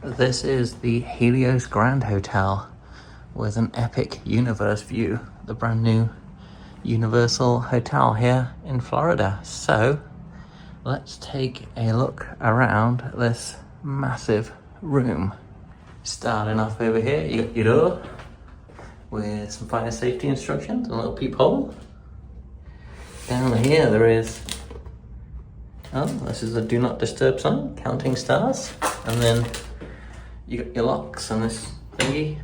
This is the Helios Grand Hotel with an epic universe view, the brand new Universal Hotel here in Florida. So let's take a look around this massive room. Starting off over here, you got your door with some fire safety instructions and a little peephole. Down here there is, this is a do not disturb sign, counting stars. And then you got your locks and this thingy.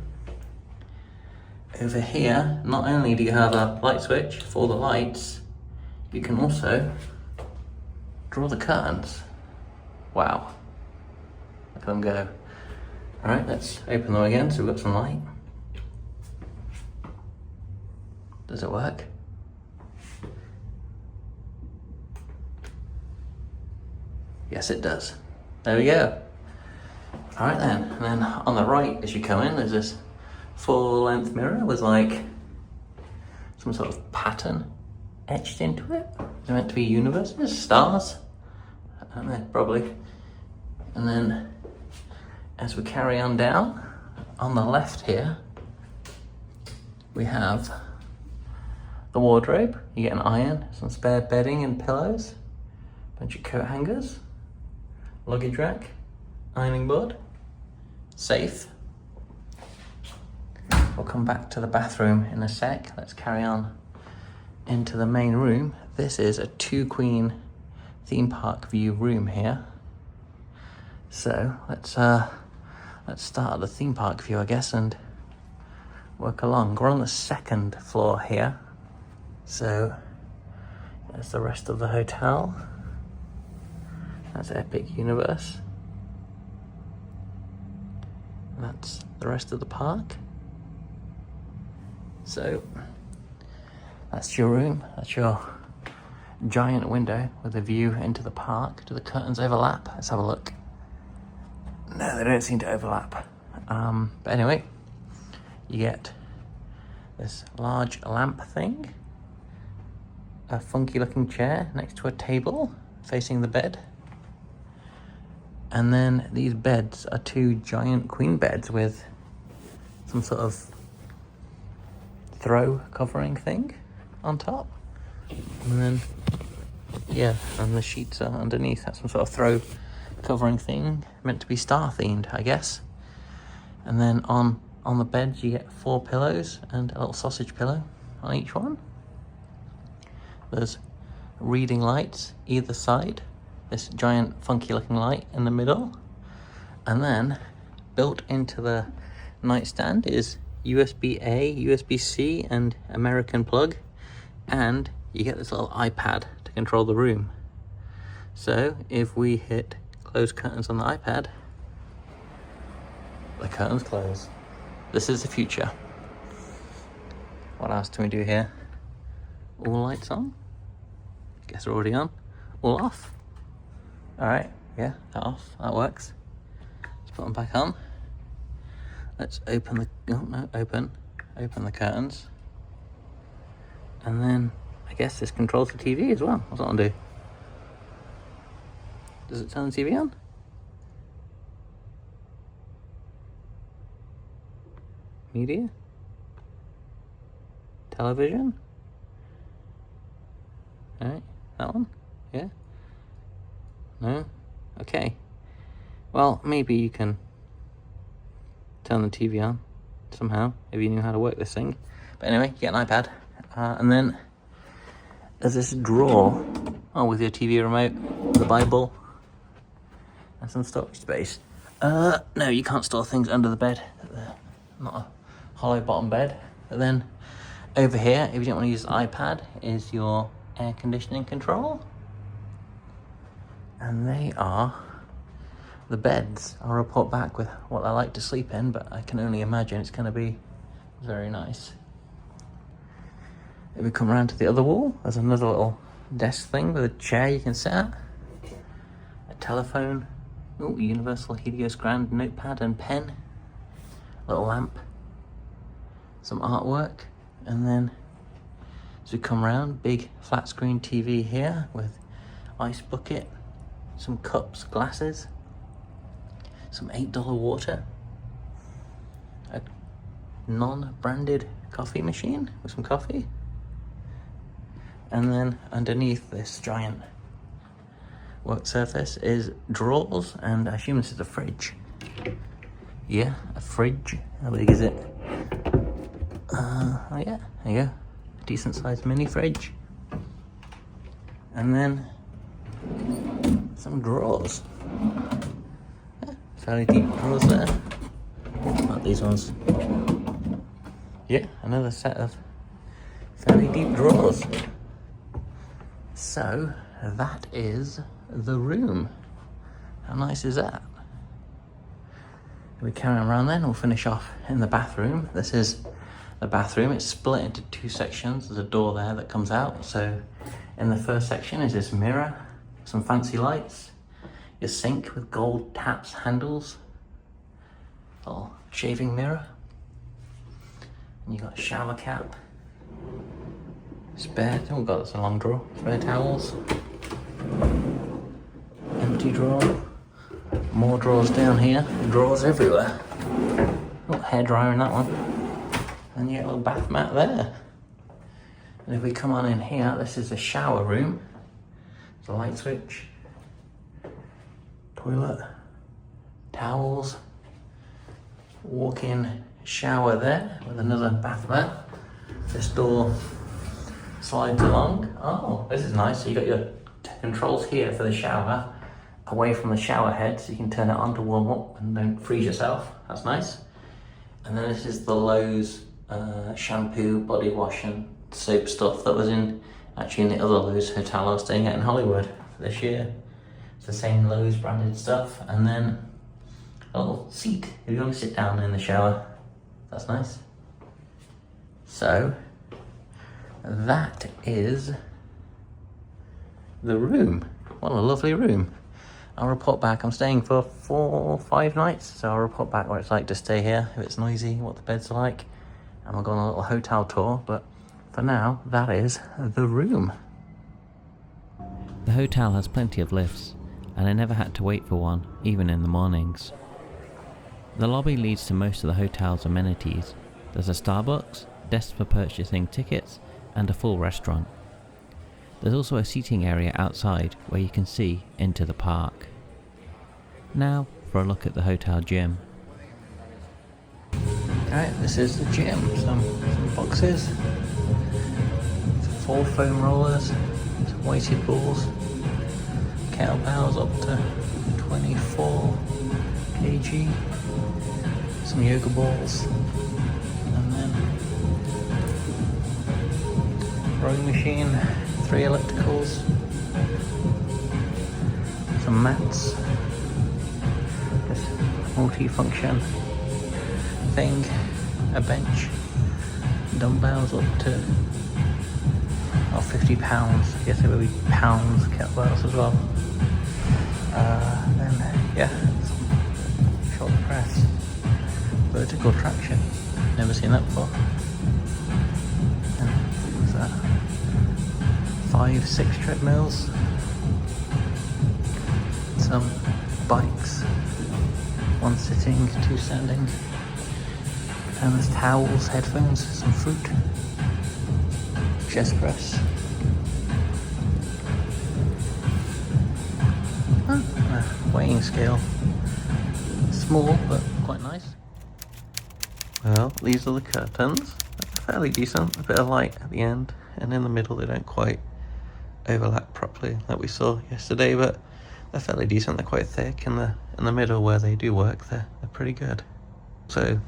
Over here, not only do you have a light switch for the lights, you can also draw the curtains. Wow, look at them go. All right, let's open them again so we've got some light. Does it work? Yes, it does. There we go. All right then, and then on the right as you come in, there's this full-length mirror with like some sort of pattern etched into it. It's meant to be universes, stars, I don't know, probably. And then as we carry on down, on the left here, we have the wardrobe. You get an iron, some spare bedding and pillows, a bunch of coat hangers, luggage rack, ironing board, safe. We'll come back to the bathroom in a sec. Let's carry on into the main room. This is a 2-queen theme park view room here. So let's start at the theme park view, I guess, and work along. We're on the 2nd floor here. So there's the rest of the hotel. That's Epic Universe. That's the rest of the park. So that's your room. That's your giant window with a view into the park. Do the curtains overlap? Let's have a look. No, they don't seem to overlap. But anyway, you get this large lamp thing, a funky looking chair next to a table facing the bed. And then these beds are 2 giant queen beds with some sort of throw covering thing on top. And then, yeah, and the sheets are underneath. That's some sort of throw covering thing, meant to be star themed, I guess. And then on the beds you get 4 pillows and a little sausage pillow on each one. There's reading lights either side. This giant funky looking light in the middle. And then built into the nightstand is USB-A, USB-C and American plug. And you get this little iPad to control the room. So if we hit close curtains on the iPad, the curtains close. This is the future. What else can we do here? All lights on. Guess they're already on. All off. All right, yeah, that off, that works. Let's put them back on. Let's open the curtains. And then I guess this controls the TV as well. What's that one do? Does it turn the TV on? Media? Television? All right, that one? Yeah? No? Okay. Well, maybe you can turn the TV on somehow, if you knew how to work this thing. But anyway, you get an iPad. And then there's this drawer with your TV remote, the Bible, and some storage space. No, you can't store things under the bed. Not a hollow bottom bed. But then over here, if you don't want to use the iPad, is your air conditioning control. And the beds. I'll report back with what I like to sleep in, but I can only imagine it's going to be very nice. If we come around to the other wall, there's another little desk thing with a chair you can sit at, a telephone, Universal Helios Grand notepad and pen, little lamp, some artwork, and then as we come around, big flat screen TV here with ice bucket, some cups, glasses, some $8 water, a non-branded coffee machine with some coffee, and then underneath this giant work surface is drawers, and I assume this is a fridge. Yeah, a fridge. How big is it? Oh yeah, there you go. Decent sized mini fridge. And then some drawers. Yeah, fairly deep drawers there. Not these ones. Yeah, another set of fairly deep drawers. So that is the room. How nice is that? We carry on around then, we'll finish off in the bathroom. This is the bathroom. It's split into two sections. There's a door there that comes out. So in the first section is this mirror, some fancy lights, your sink with gold taps, handles, little shaving mirror, and you got a shower cap, spare, oh god, that's a long drawer, spare towels, empty drawer, more drawers down here, drawers everywhere, little hairdryer in that one, and yeah, a little bath mat there. And if we come on in here, this is the shower room. There's a light switch, toilet, towels, walk-in shower there with another bath mat. This door slides along. Oh, this is nice. So you got your controls here for the shower, away from the shower head, so you can turn it on to warm up and don't freeze yourself. That's nice. And then this is the Lowe's shampoo, body wash and soap stuff that was actually in the other Lowe's hotel I was staying at in Hollywood this year. It's the same Lowe's branded stuff. And then a little seat if you want to sit down in the shower. That's nice. So that is the room. What a lovely room. I'll report back. I'm staying for 4 or 5 nights, so I'll report back what it's like to stay here, if it's noisy, what the beds are like, and we'll go on a little hotel tour. But for now, that is the room. The hotel has plenty of lifts, and I never had to wait for one, even in the mornings. The lobby leads to most of the hotel's amenities. There's a Starbucks, desks for purchasing tickets, and a full restaurant. There's also a seating area outside where you can see into the park. Now for a look at the hotel gym. Alright, this is the gym. Some boxes, 4 foam rollers, some weighted balls, kettlebells up to 24 kg, some yoga balls, and then rowing machine, 3 ellipticals, some mats, this multi-function thing, a bench, dumbbells up to 50 pounds. I guess it would be pounds kettlebells as well. Then yeah, some shoulder press, vertical traction. Never seen that before. And what's that? 5, 6 treadmills, some bikes, 1 sitting, 2 standing, and there's towels, headphones, some fruit, chest press, a weighing scale, small but quite nice. Well, these are the curtains. They're fairly decent, a bit of light at the end, and in the middle they don't quite overlap properly like we saw yesterday, but they're fairly decent. They're quite thick, and in the middle where they do work, they're pretty good. So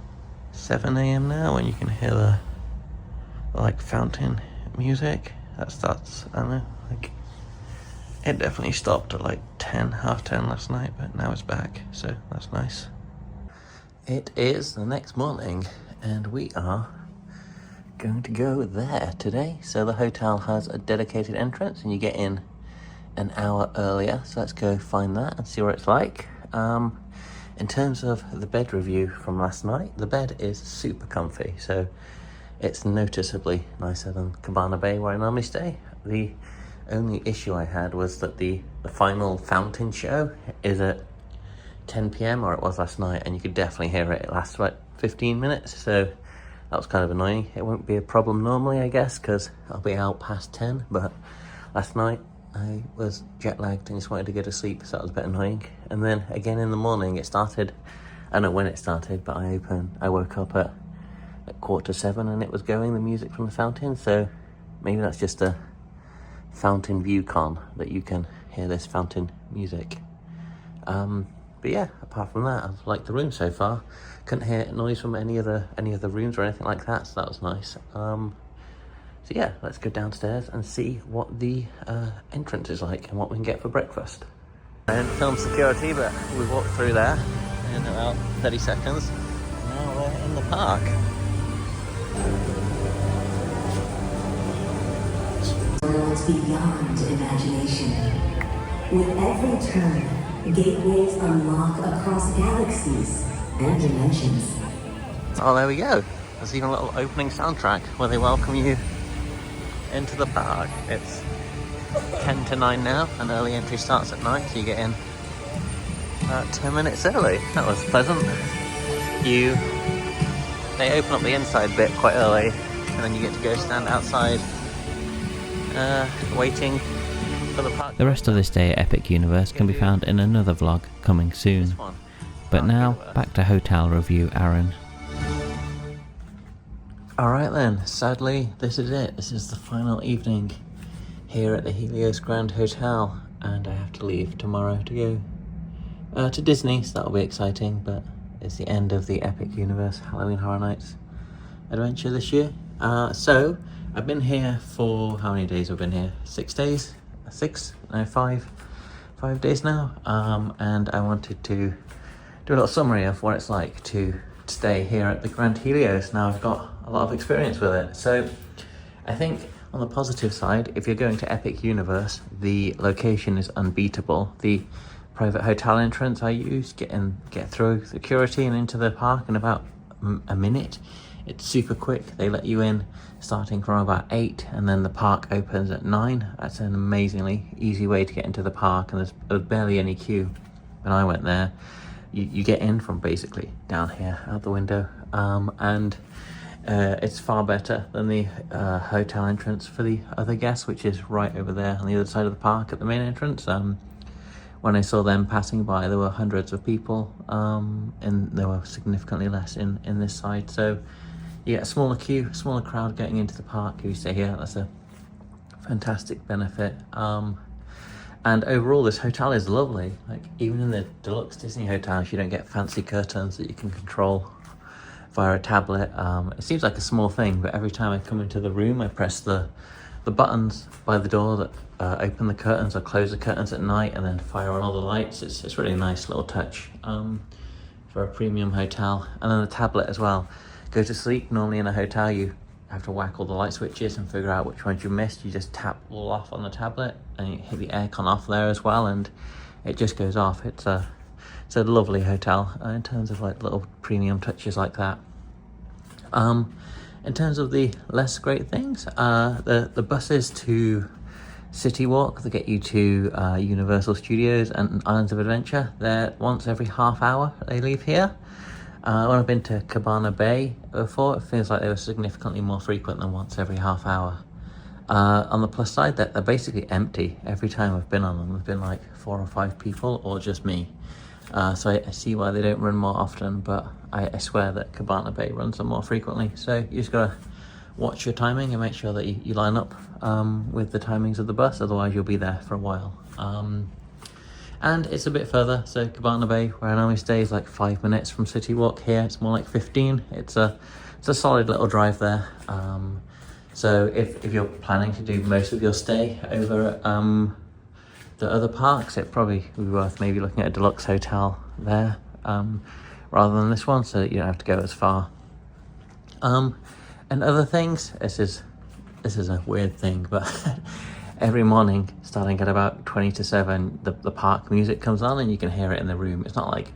7 a.m. now, and you can hear the like fountain music that starts, I don't know, like it definitely stopped at like 10, half 10 last night, but now it's back, so that's nice. It is the next morning and we are going to go there today. So the hotel has a dedicated entrance and you get in an hour earlier, so let's go find that and see what it's like. In terms of the bed review from last night, the bed is super comfy, so it's noticeably nicer than Cabana Bay where I normally stay. The only issue I had was that the final fountain show is at 10 p.m, or it was last night, and you could definitely hear it. It lasts about 15 minutes, so that was kind of annoying. It won't be a problem normally, I guess, because I'll be out past 10, but last night I was jet lagged and just wanted to go to sleep, so that was a bit annoying. And then again in the morning it started, I don't know when it started, but I woke up at 6:45 and it was going, the music from the fountain, so maybe that's just a fountain view con, that you can hear this fountain music. But yeah, apart from that, I've liked the room so far. Couldn't hear noise from any other rooms or anything like that, so that was nice. So yeah, let's go downstairs and see what the entrance is like and what we can get for breakfast. I didn't film security, but we walked through there in about 30 seconds. Now we're in the park. Worlds beyond imagination. With every turn, gateways unlock across galaxies and dimensions. Oh, there we go. There's even a little opening soundtrack where they welcome you into the park. It's 10 to 9 now, and early entry starts at 9, so you get in about 10 minutes early. That was pleasant. They open up the inside bit quite early, and then you get to go stand outside waiting for the park. The rest of this day at Epic Universe can be found in another vlog coming soon. But now, back to hotel review, Aaron. Alright then, sadly this is it. This is the final evening here at the Helios Grand Hotel, and I have to leave tomorrow to go to Disney, so that'll be exciting, but it's the end of the Epic Universe Halloween Horror Nights adventure this year. So I've been here for, how many days have I been here? 6 days? 6? No, 5 days now. And I wanted to do a little summary of what it's like to stay here at the Grand Helios. Now I've got a lot of experience with it. So I think on the positive side, if you're going to Epic Universe, the location is unbeatable. The private hotel entrance I use, get through security and into the park in about a minute. It's super quick. They let you in starting from about 8, and then the park opens at 9. That's an amazingly easy way to get into the park, and there's barely any queue. When I went there, you get in from basically down here out the window, and it's far better than the hotel entrance for the other guests, which is right over there on the other side of the park at the main entrance. When I saw them passing by, there were hundreds of people, and there were significantly less in this side. So you get a smaller queue, smaller crowd getting into the park if you stay here. That's a fantastic benefit. And overall, this hotel is lovely. Like, even in the deluxe Disney hotels, you don't get fancy curtains that you can control via a tablet. It seems like a small thing, but every time I come into the room, I press the buttons by the door that open the curtains or close the curtains at night, and then fire on all the lights. It's really a nice little touch for a premium hotel. And then the tablet as well. Go to sleep. Normally in a hotel, you have to whack all the light switches and figure out which ones you missed. You just tap all off on the tablet, and you hit the aircon off there as well, and it just goes off. It's a lovely hotel in terms of like little premium touches like that. In terms of the less great things, the buses to City Walk that get you to Universal Studios and Islands of Adventure, they're once every half hour they leave here. When I've been to Cabana Bay before, it feels like they were significantly more frequent than once every half hour. On the plus side, they're basically empty. Every time I've been on them, there's been like 4 or 5 people, or just me. So I see why they don't run more often, but I swear that Cabana Bay runs them more frequently. So you just gotta watch your timing and make sure that you line up with the timings of the bus, otherwise you'll be there for a while. And it's a bit further, so Cabana Bay, where I normally stay, is like 5 minutes from City Walk. Here it's more like 15. It's a solid little drive there. So if you're planning to do most of your stay over at the other parks, it probably would be worth maybe looking at a deluxe hotel there rather than this one, so that you don't have to go as far. And other things, this is a weird thing, but every morning, starting at about 20 to 7, the park music comes on and you can hear it in the room. It's not like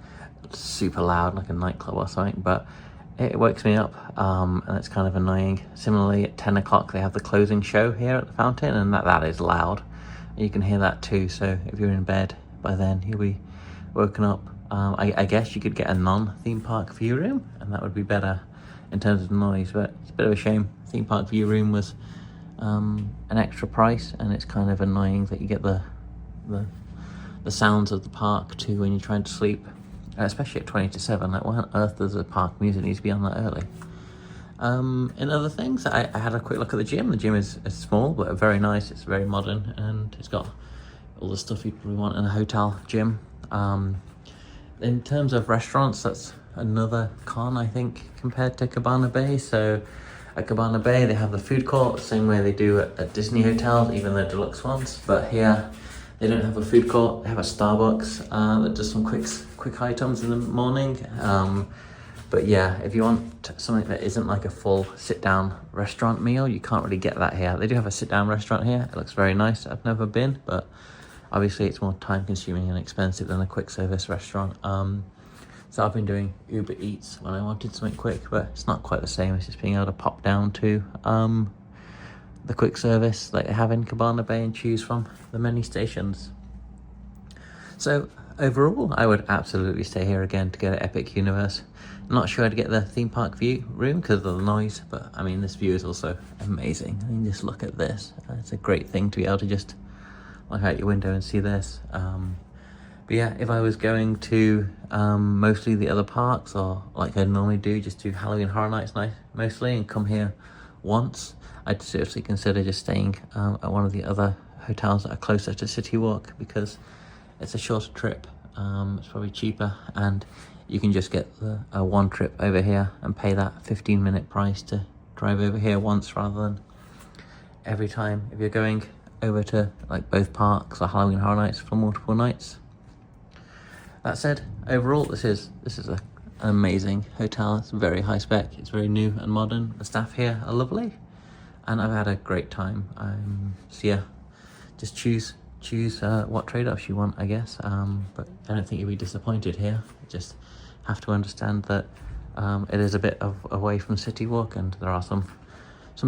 super loud like a nightclub or something, but it wakes me up, and it's kind of annoying. Similarly, at 10 o'clock they have the closing show here at the fountain, and that is loud. You can hear that too, so if you're in bed by then, you'll be woken up I guess you could get a non-theme park view room, and that would be better in terms of noise, but it's a bit of a shame. Theme park view room was an extra price, and it's kind of annoying that you get the sounds of the park too when you're trying to sleep, especially at 20 to 7. Like, why on earth does the park music need to be on that early? In other things, I had a quick look at the gym. The gym is small but very nice. It's very modern, and it's got all the stuff you probably want in a hotel gym. In terms of restaurants, that's another con, I think, compared to Cabana Bay. So at Cabana Bay, they have the food court, same way they do at Disney hotels, even the deluxe ones. But here, they don't have a food court. They have a Starbucks that does some quick items in the morning. But yeah, if you want something that isn't like a full sit-down restaurant meal, you can't really get that here. They do have a sit-down restaurant here. It looks very nice. I've never been, but obviously it's more time-consuming and expensive than a quick-service restaurant. So I've been doing Uber Eats when I wanted something quick, but it's not quite the same as just being able to pop down to the quick service that they have in Cabana Bay and choose from the many stations. So overall, I would absolutely stay here again to go to Epic Universe. I'm not sure I'd get the theme park view room because of the noise, but I mean, this view is also amazing. I mean, just look at this. It's a great thing to be able to just look out your window and see this. But yeah, if I was going to mostly the other parks, or like I normally do, just do Halloween Horror Nights mostly and come here once, I'd seriously consider just staying at one of the other hotels that are closer to City Walk, because it's a shorter trip, it's probably cheaper, and you can just get the one trip over here and pay that 15-minute price to drive over here once rather than every time if you're going over to like both parks or Halloween Horror Nights for multiple nights. That said, overall, this is an amazing hotel. It's very high spec. It's very new and modern. The staff here are lovely, and I've had a great time. So yeah, just choose what trade-offs you want, I guess. But I don't think you'll be disappointed here. You just have to understand that it is a bit away from City Walk, and there are some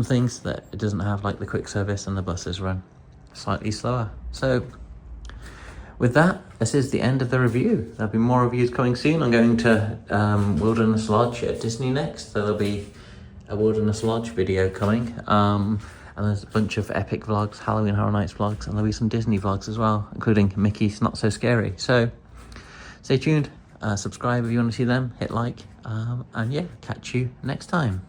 things that it doesn't have, like the quick service, and the buses run slightly slower. So with that, this is the end of the review. There'll be more reviews coming soon. I'm going to Wilderness Lodge at Disney next, so there'll be a Wilderness Lodge video coming. And there's a bunch of Epic vlogs, Halloween Horror Nights vlogs, and there'll be some Disney vlogs as well, including Mickey's Not So Scary. So stay tuned, subscribe if you want to see them, hit like, and yeah, catch you next time.